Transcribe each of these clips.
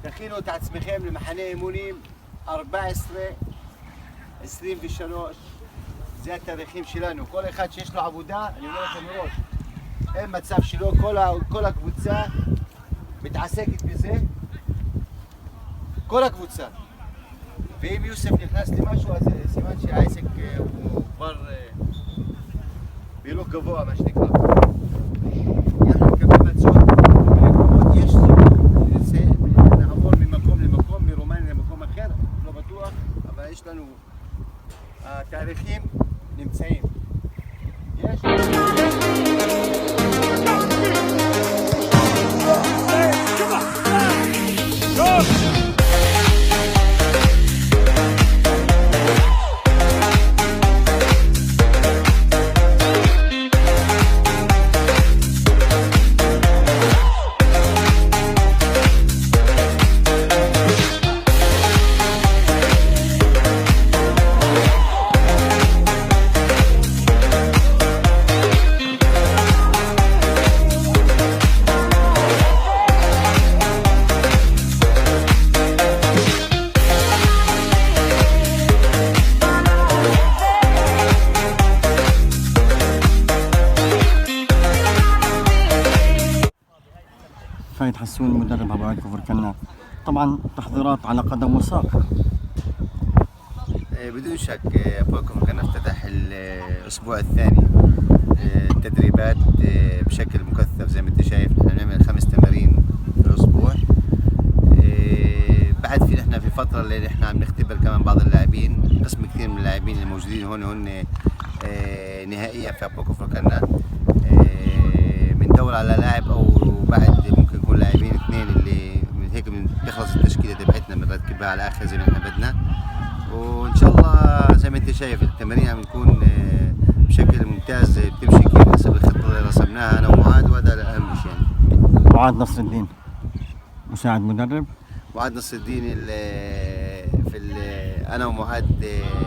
תכינו את עצמכם למחנה אימונים 14-23, זה התאריכים שלנו. כל אחד שיש לו עבודה, אני אומר לכם מראש, אין מצב שלא, כל הקבוצה מתעסקת בזה, כל הקבוצה. ואם יוסף נכנס למשהו, אז סימן שהעסק הוא כבר בהילוך גבוה, מה שנקרא. אנחנו נקבל מצות, יש נעבור ממקום למקום, מרומניה למקום אחר, לא בטוח, אבל יש לנו התאריכים נמצאים. יש? فايد حسون مدرب هبوعد كفر كنا، طبعا تحضيرات على قدم وساق. بدون شك أبوكم كان افتتح الأسبوع الثاني التدريبات بشكل مكثف. زي ما أنت شايف نحن نعمل 5 تمارين في الأسبوع. بعد في نحن في فترة اللي نحن عم نختبر كمان بعض اللاعبين، قسم كثير من اللاعبين الموجودين هون هن نهائيا في أبوكم كنا بندور على لاعب، أو بعد ممكن يكون لاعبين 2 اللي من هيك بتخلص التشكيلة تبعتنا بنرتبها على الآخر زي ما احنا بدنا. وإن شاء الله زي ما أنت شايف التمارين عم تكون بشكل ممتاز، بتمشي كيف حسب الخطة اللي رسمناها أنا ومعاذ، وهذا أهم شيء يعني. معاذ نصر الدين مساعد مدرب. معاذ نصر الدين أنا ومعاذ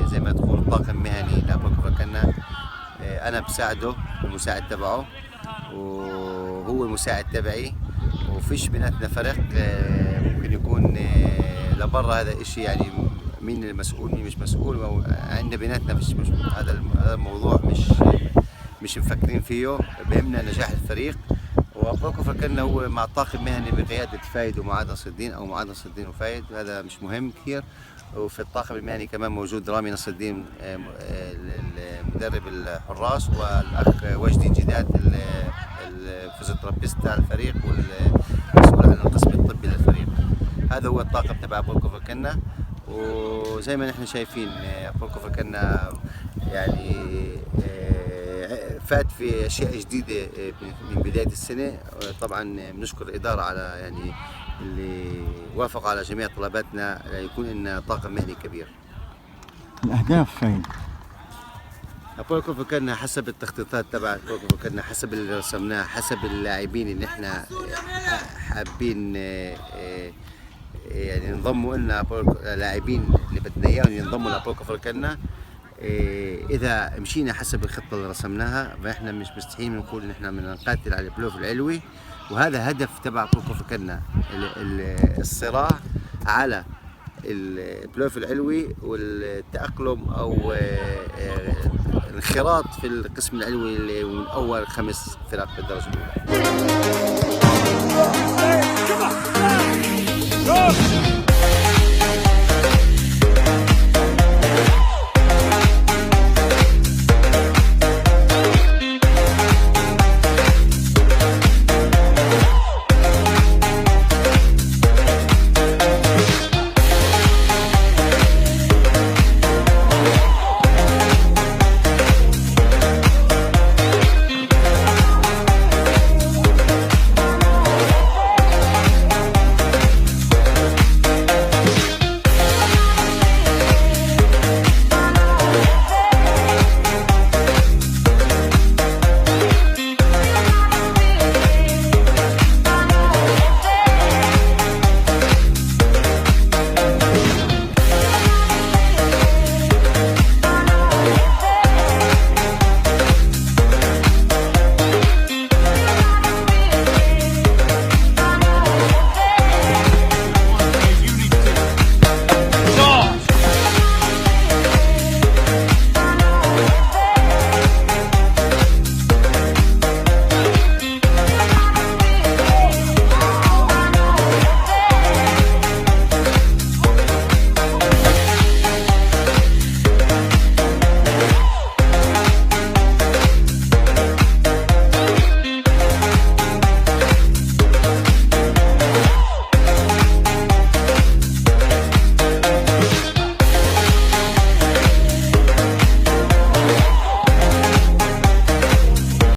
زي ما تقول طاقم مهني لأبوكم كنا. أنا بساعده المساعد تبعه، وهو المساعد تبعي، وفيش بيناتنا فرق. ممكن يكون لبرا هذا الشيء يعني مين المسؤول مين مش مسؤول، عندنا بيناتنا فيش هذا الموضوع مش مفكرين فيه. بهمنا نجاح الفريق، وأبوكم فكرنا هو مع طاقم مهني بقيادة فايد ومعاذ نصر الدين، أو معاذ نصر الدين وفايد، هذا مش مهم كثير. وفي الطاقم المهني كمان موجود رامي نصر الدين مدرب الحراس، والأخ وجدي جداد الفيزيوثيرابيست تاع الفريق والمسؤول عن القسم الطبي للفريق. هذا هو الطاقم تبع أبوكم فكرنا. وزي ما نحن شايفين أبوكم فكرنا يعني فات في أشياء جديدة من بداية السنة. طبعا بنشكر الإدارة على يعني اللي وافقوا على جميع طلباتنا ليكون لنا طاقم مهني كبير. الأهداف فايد أبوكم فكرنا حسب التخطيطات تبع أبوكم فكرنا، حسب اللي رسمناه، حسب اللاعبين اللي احنا حابين يعني ينضموا لنا، لاعبين اللي بدنا اياهم ينضموا لأبوكم فكرنا. إذا مشينا حسب الخطة اللي رسمناها فإحنا مش مستحيل نقول إن إحنا بدنا نقاتل على البلوف العلوي، وهذا هدف تبع أبوكم فكرنا، الصراع على البلوف العلوي والتأقلم أو الانخراط في القسم العلوي اللي من أول 5 فرق بالدرجة الأولى.